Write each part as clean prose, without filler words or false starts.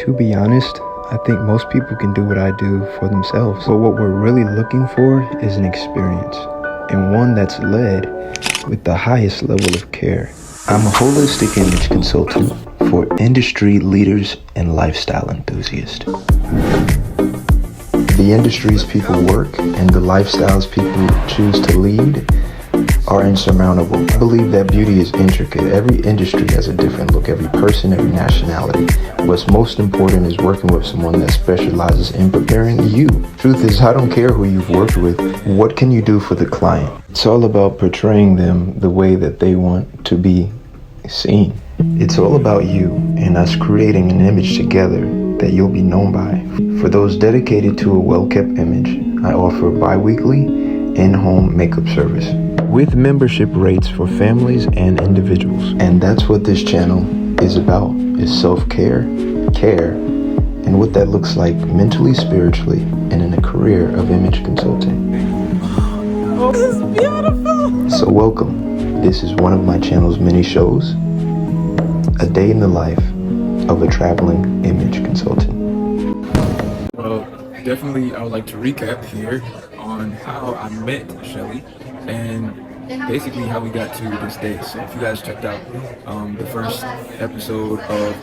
To be honest, I think most people can do what I do for themselves. But what we're really looking for is an experience, and one that's led with the highest level of care. I'm a holistic image consultant for industry leaders and lifestyle enthusiasts. The industries people work and the lifestyles people choose to lead are insurmountable. I believe that beauty is intricate. Every industry has a different look, every person, every nationality. What's most important is working with someone that specializes in preparing you. Truth is, I don't care who you've worked with. What can you do for the client? It's all about portraying them the way that they want to be seen. It's all about you and us creating an image together that you'll be known by. For those dedicated to a well-kept image, I offer bi-weekly in-home makeup service with membership rates for families and individuals. And that's what this channel is about, is self-care, care, and what that looks like mentally, spiritually, and in a career of image consulting. Oh, this is beautiful. So welcome. This is one of my channel's mini shows, a day in the life of a traveling image consultant. Well, definitely I would like to recap here on how I met Shelly and basically how we got to this day. So if you guys checked out the first episode of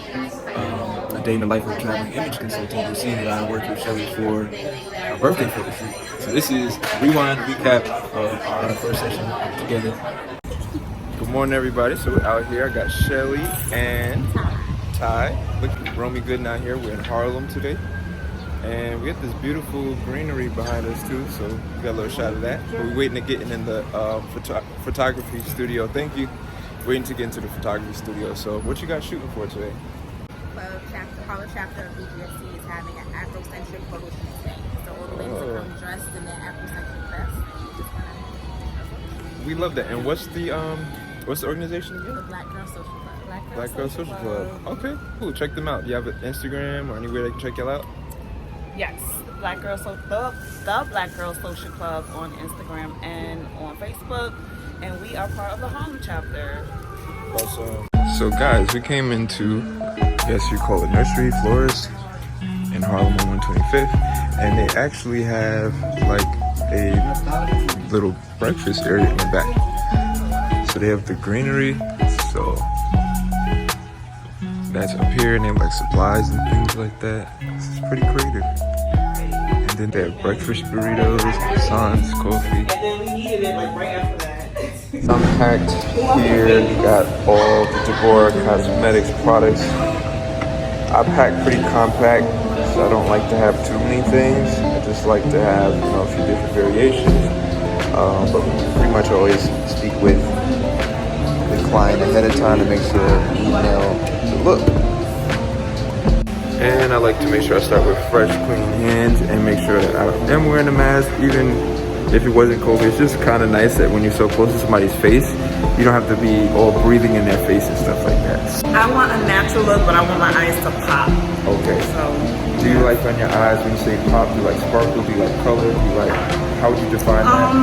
A Day in the Life of a Traveling Image Consultant, you'll see that I worked with Shelly for our birthday photo shoot. So this is a rewind recap of our first session together. Good morning, everybody. So we're out here. I got Shelly and Ty. Look, romeegooden out here. We're in Harlem today. And we got this beautiful greenery behind us too, so we got a little shot of that. We're waiting to get in the photography studio. Thank you. Waiting to get into the photography studio. So what you got shooting for today? Harlem chapter of BGSC is having an Afrocentric photo shoot today. So all the ladies are coming dressed in their Afrocentric vests. We love that. And what's the organization again? The Black Girl Social Club. Black Girl Social Club. Okay, cool. Check them out. Do you have an Instagram or anywhere they can check y'all out? Yes, the Black Girl Social Club on Instagram and on Facebook, and we are part of the Harlem chapter. Awesome. So guys, we came into, I guess you call it nursery, florist in Harlem on 125th, and they actually have like a little breakfast area in the back. So they have the greenery, so that's up here, and they have like supplies and things like that. This is pretty creative. And then they have breakfast burritos, croissants, coffee. And then we needed it like right after that. I'm packed here, got all the Deborah Cosmetics products. I pack pretty compact, so I don't like to have too many things. I just like to have, a few different variations. But pretty much always speak with the client ahead of time to make sure the look. And I like to make sure I start with fresh, clean hands and make sure that I am wearing a mask, even if it wasn't COVID. It's just kind of nice that when you're so close to somebody's face, you don't have to be all breathing in their face and stuff like that. I want a natural look, but I want my eyes to pop. Okay. So, do you like on your eyes when you say pop? Do you like sparkle? Do you like color? Do you like, how would you define that?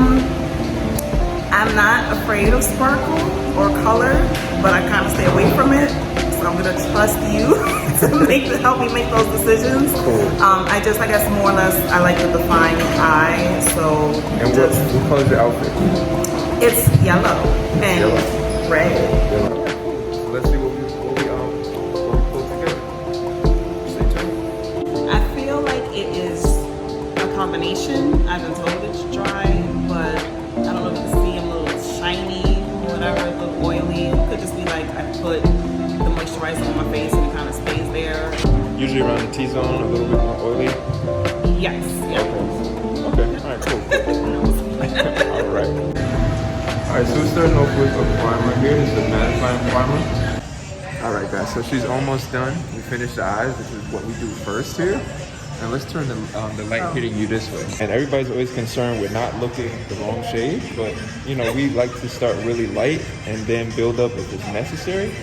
I'm not afraid of sparkle or color, but I kind of stay away from it. So I'm gonna trust you to help me make those decisions. Cool. I guess more or less, I like the defined eye. So And what color is your outfit? It's yellow and red. Yellow. Let's see what we pull together. Stay tuned. I feel like it is a combination. I've been told it's dry, but I don't know if you can see I'm a little shiny, whatever, a little oily. It could just be like I put the moisturizer on my face and it kind of stays there. Usually around the T-zone, a little bit more oily. Yes. Yeah. Okay. All right. Cool. All right. All right. So we're starting off with a primer here. This is a mattifying primer. All right, guys. So she's almost done. We finished the eyes, which is what we do first here. And let's turn the light hitting you this way. And everybody's always concerned with not looking the wrong shade, but we like to start really light and then build up if it's necessary,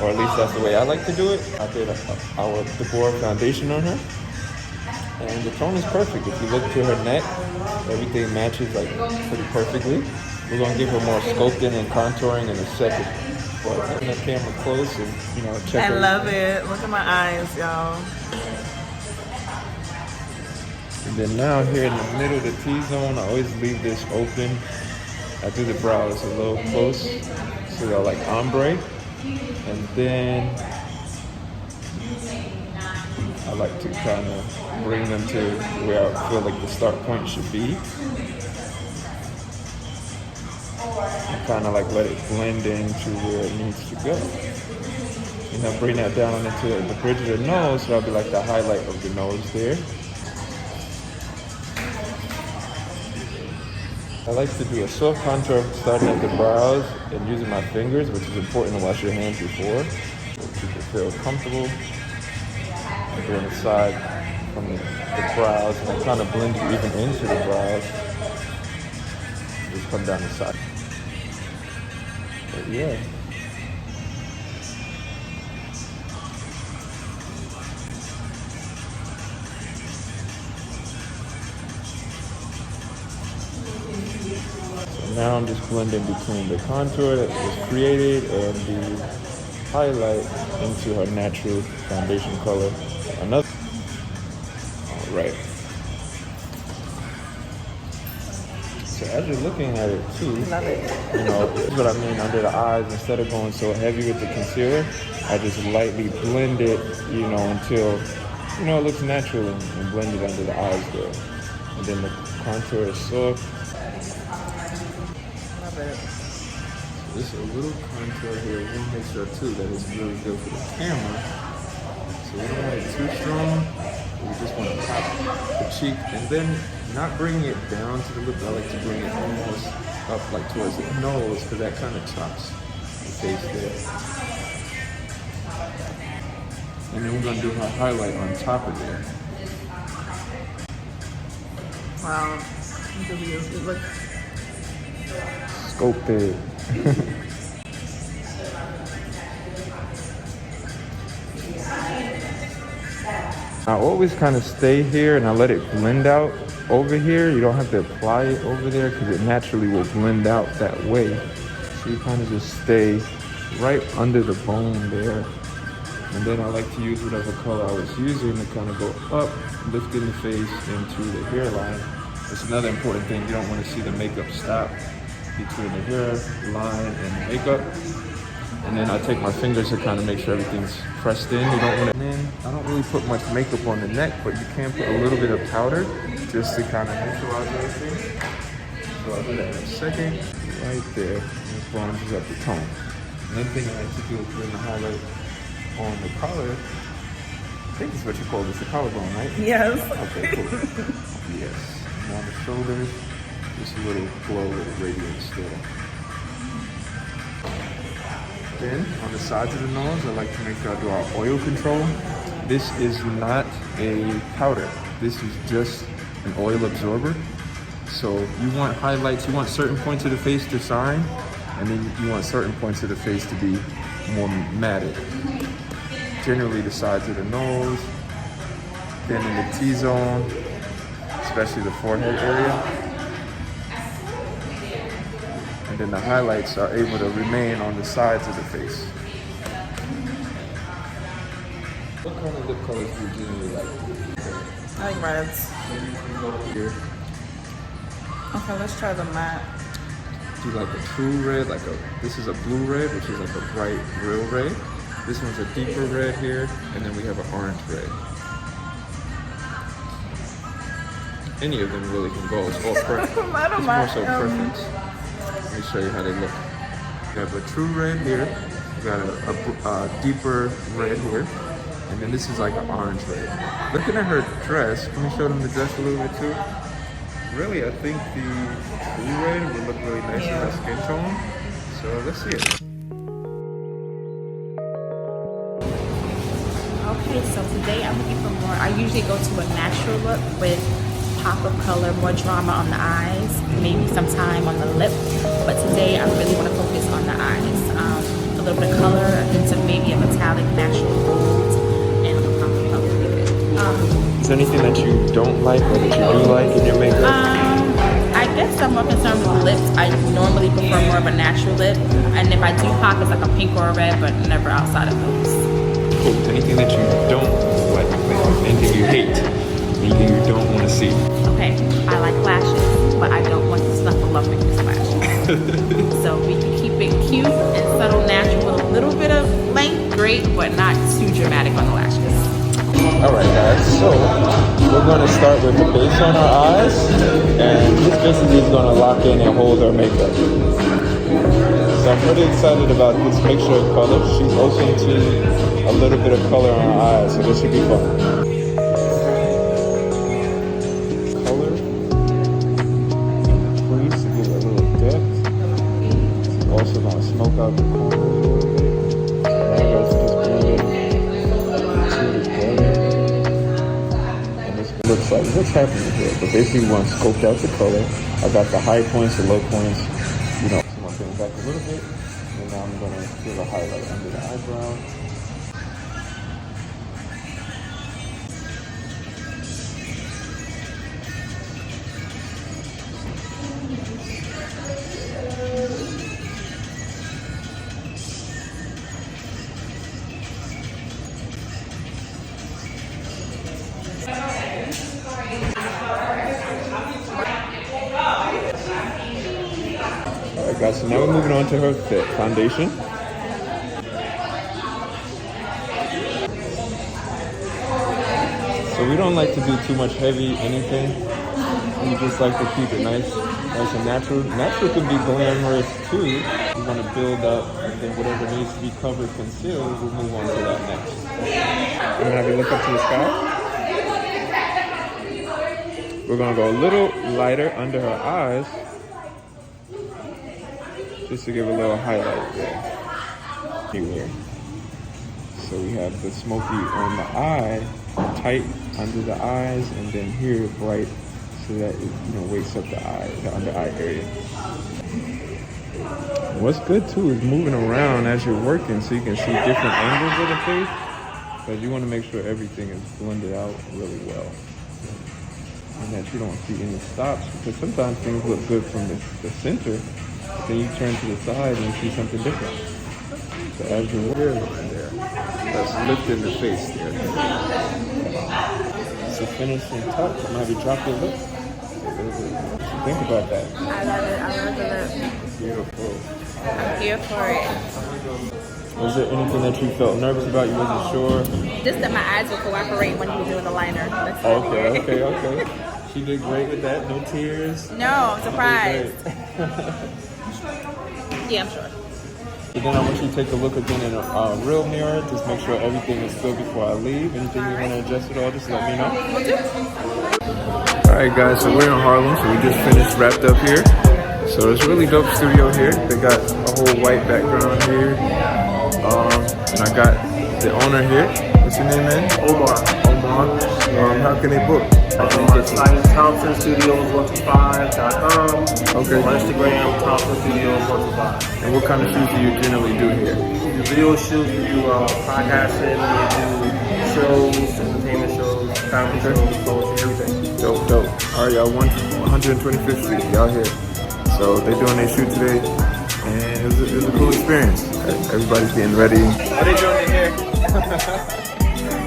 or at least that's the way I like to do it. I did our Deborah foundation on her, and the tone is perfect. If you look to her neck, everything matches like pretty perfectly. We're gonna give her more sculpting and contouring in a second. But having the camera close and, you know, check I everything. love it. Look at my eyes, y'all. And then now here in the middle of the T-zone, I always leave this open. I do the brows a little close, so they're like ombre. And then I like to kind of bring them to where I feel like the start point should be. And kind of like let it blend into where it needs to go. And then bring that down into the bridge of the nose, so that'll be like the highlight of the nose there. I like to do a soft contour starting at the brows and using my fingers, which is important to wash your hands before. Keep it feel comfortable. And doing the side from the brows, and I kind of blend it even into the brows. Just come down the side. But yeah. Now I'm just blending between the contour that was created and the highlight into her natural foundation color. Another. All right. So as you're looking at it too, Love it. you know, this is what I mean under the eyes. Instead of going so heavy with the concealer, I just lightly blend it, you know, until, you know, it looks natural and blend it under the eyes there. And then the contour is soft. Just a little contour here. We want to make sure too that it's really good for the camera. So we don't want it too strong. We just want to top the cheek and then not bringing it down to the lip. I like to bring it almost up like towards the nose because that kind of chops the face there. And then we're going to do our highlight on top of there. Wow. It looks Sculpted. I always kind of stay here and I let it blend out over here. You don't have to apply it over there because it naturally will blend out that way. So you kind of just stay right under the bone there. And then I like to use whatever color I was using to kind of go up, lifting the face into the hairline. That's another important thing. You don't want to see the makeup stop between the hairline and the makeup. And then I take my fingers to kind of make sure everything's pressed in. You don't want to, I don't really put much makeup on the neck, but you can put a little bit of powder just to kind of neutralize everything. So I'll do that in a second. Right there, it bronzes up the tone. Another thing I like to do is bring the highlight on the collar. I think it's what you call this, the collarbone, right? yes. Okay, cool. Yes. And on the shoulders, just a little glow with radiance there. Then on the sides of the nose, I like to make sure I do our oil control. This is not a powder. This is just an oil absorber. So you want highlights, you want certain points of the face to shine, and then you want certain points of the face to be more matted. Generally the sides of the nose, then in the T-zone, especially the forehead area. And then the highlights are able to remain on the sides of the face. What kind of lip colors do you generally like? I like reds. Here. Okay, let's try the matte. Do you like a true red, this is a blue red, which is like a bright, real red. This one's a deeper red here, and then we have an orange red. Any of them really can go, it's all preference. It's more so preference. Let me show you how they look. We have a true red here, we got a deeper red here, and then this is like an orange red. Looking at her dress, can we show them the dress a little bit too? Really, I think the blue red would look really nice in her skin tone. So let's see it. Okay, so today I'm looking for more. I usually go to a natural look with pop of color, more drama on the eyes, maybe some time on the lip. But today I really want to focus on the eyes. A little bit of color, a hint of maybe a metallic natural gold, and a pop of color with it. Is there anything that you don't like or that you do like in your makeup? I guess I'm more concerned with lips. I normally prefer more of a natural lip. And if I do pop, it's like a pink or a red, but never outside of those. Cool. Anything that you don't like, anything you hate, anything you don't want to see. Okay, I like lashes, but I don't want to snuffleupagus lashes. So we can keep it cute and subtle, natural with a little bit of length, great, but not too dramatic on the lashes. Alright guys, so we're going to start with the base on our eyes, and this basically is going to lock in and hold our makeup. So I'm really excited about this mixture of colors. She's open to a little bit of color on her eyes, so this should be fun. Color, crease to give it a little depth. She's also going to smoke out the corners a little bit. Now let's just blend it together. And this looks like what's happening here. But basically we want to scope out the color. I got the high points, the low points, you know. Back a little bit, and now I'm going to give a highlight under the eyebrow. Alright guys, so now we're moving on to her foundation. So we don't like to do too much heavy anything. We just like to keep it nice and natural. Natural can be glamorous too. We want to build up, and then whatever needs to be covered, concealed, we'll move on to that next. I'm gonna have you look up to the sky. We're gonna go a little lighter under her eyes, just to give a little highlight there. Anywhere. So we have the smoky on the eye, tight under the eyes, and then here bright, so that it, you know, wakes up the eye, the under eye area. What's good too is moving around as you're working, so you can see different angles of the face, because you want to make sure everything is blended out really well, and that you don't see any stops, because sometimes things look good from the center, but then you turn to the side and you see something different. So as you're hairline there, that's lifting the face there. So finishing touch, I'm gonna have you drop your lip. Think about that. I love it. I love the lip. Beautiful. I'm here for it. Was there anything that you felt nervous about? You wasn't sure? Just that my eyes would cooperate when you were doing the liner. That's Okay. She did great with that. No tears. No, I'm surprised. Yeah, I'm sure. But then I want you to take a look again in a real mirror. Just make sure everything is good before I leave. Anything you want to adjust at all, just let me know. Will do. Alright guys, so we're in Harlem, so we just finished wrapped up here. So it's a really dope studio here. They got a whole white background here. And I got the owner here. What's your name, man? Omar. How can they book? On site, Thompson Studios 125.com. Okay. On Instagram, Thompson Studios 125. And what kind of shoots do you generally do here? We do video shoots, we do podcasting, we do shows, entertainment shows, comedy shows, poetry, everything. Dope. Alright, y'all, 125th Street, y'all here. So they're doing their shoot today, and it was a cool experience. Everybody's getting ready. What are they doing in here?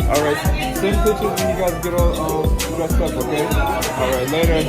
Alright, send pictures when you guys get all dressed up, okay? Alright, later.